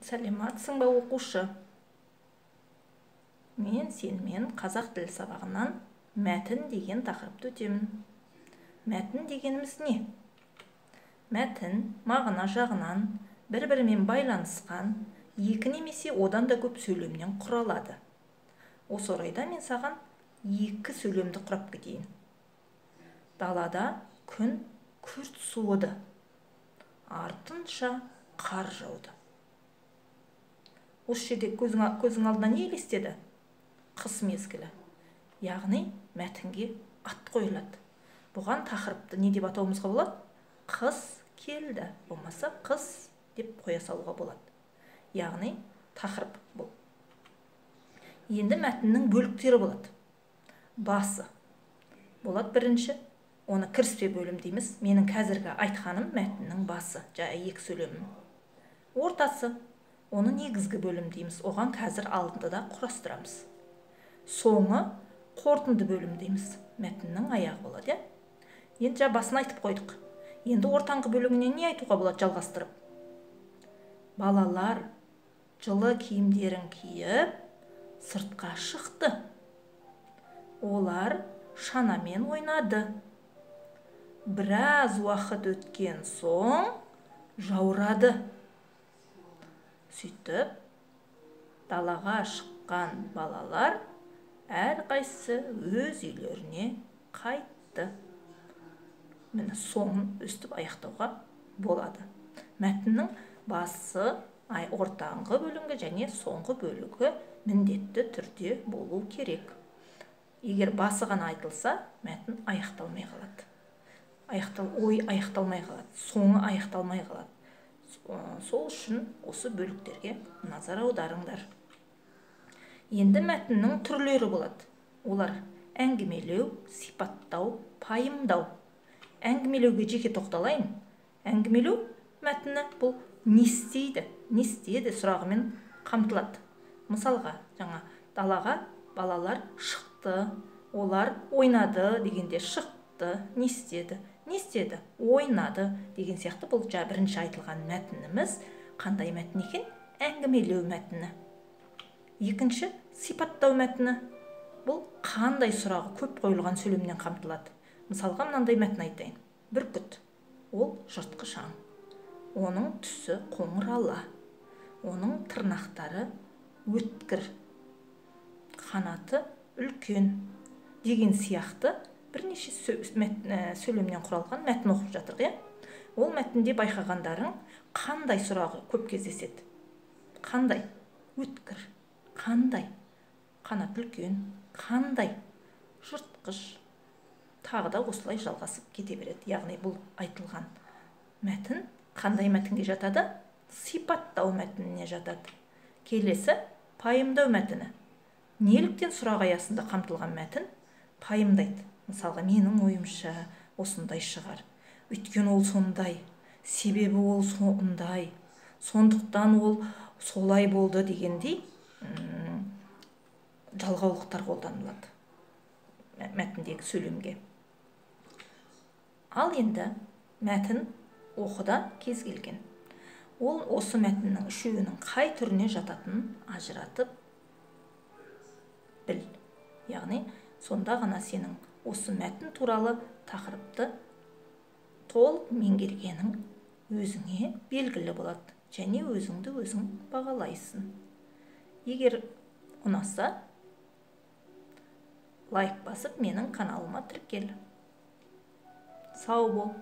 Сәлематсың ба оқушы? Мен сенімен қазақ тілі сабағынан мәтін деген тақырыпты өтемін. Мәтін дегеніміз не? Мәтін мағына жағынан бір-бірімен байланысқан екі немесе одан да көп сөйлемнен құралады. Осы орайда мен саған екі сөйлемді құрап кетейін. Далада күн күрт суыды, артынша қар жауды. Осы жерде көзің алдына не елестеді? Қыс мезгілі. Яғни мәтінге ат қойылады. Бұған тақырыпты не деп атауымызға болады? Қыс келді, болмаса қыс деп қоя салуға болады. Яғни тақырып бұл. Енді мәтіннің бөліктері болады. Басы болады бірінші. Оны кіріспе бөлім дейміз. Менің қазіргі айтқаным мәтіннің басы, екі сөйлемім. Ортасы, оны негізгі бөлім дейміз. Оған қазір алдында құрастырамыз. Соңы қорытынды бөлім дейміз. Мәтіннің аяғы болады, Енді басын айтып қойдық. Енді ортаңғы бөлігіне не айтуға болады жалғастырып? Балалар жылы киімдерін киіп, сыртқа шықты. Олар шанамен ойнады. Біраз уақыт өткен соң жаурады. Сөйтіп, далаға шыққан балалар әрқайсысы өз үйлеріне қайтты. Міне соңын өстіп аяқтауға болады. Мәтіннің басы, ортаңғы бөлігі және соңғы бөлігі міндетті түрде болу керек. Егер басы ғана айтылса, мәтін аяқталмай қалады. Ой аяқталмай қалады, соңы аяқталмай қалады. Сол үшін осы бөліктерге назар аударыңдар. Енді мәтіннің түрлері болады. Олар әңгімелеу, сипаттау, пайымдау. Әңгімелеуге жеке тоқталайын. Әңгімелеу мәтіні бұл не істейді, не істеді сұрағымен қамтылады. Мысалға, далаға балалар шықты, олар ойнады дегенде шықты, не істеді? Не істеді? Ойнады деген сияқты бұл бірінші айтылған мәтініміз қандай мәтін екен? Әңгімелеу мәтіні. Екінші, сипаттау мәтіні. Бұл қандай сұрағы көп қойылған сөйлемнен қамтылады. Мысалға, мынандай мәтін айтайын. Бүркіт. Ол жыртқыш аң. Оның түсі қоңыр ала. Оның тырнақтары өткір. Қанаты үлкен деген сияқты бірнеше сөйлемнен құралған мәтін оқып жатырық, Ол мәтінде байқағандарың қандай сұрағы көп кездеседі? Қандай? Өткір. Қандай? Қанат үлкен. Қандай? Жыртқыш. Тағы да осылай жалғасып кете береді. Яғни бұл айтылған мәтін қандай мәтінге жатады? Сипаттау мәтініне жатады. Келесі пайымдау мәтіні. Неліктен сұрақ аясында қамтылған мәтін пайымдайды? Мысалға, менің ойымша осындай шығар. Өйткені ол сондай, себебі ол сондай, сондықтан ол солай болды дегендей жалғаулықтар қолданылады мәтіндегі сөйлемге. Ал енді мәтін оқуда кез келген. Ол осы мәтіннің үшеуінің қай түріне жататынын ажыратып біл. Яғни, сонда ғана сенің осы мәтін туралы тақырыпты толық меңгергенің өзіңе белгілі болады. Және өзіңді өзің бағалайсың. Егер ұнаса, лайк басып менің каналыма тіркел. Сау бол.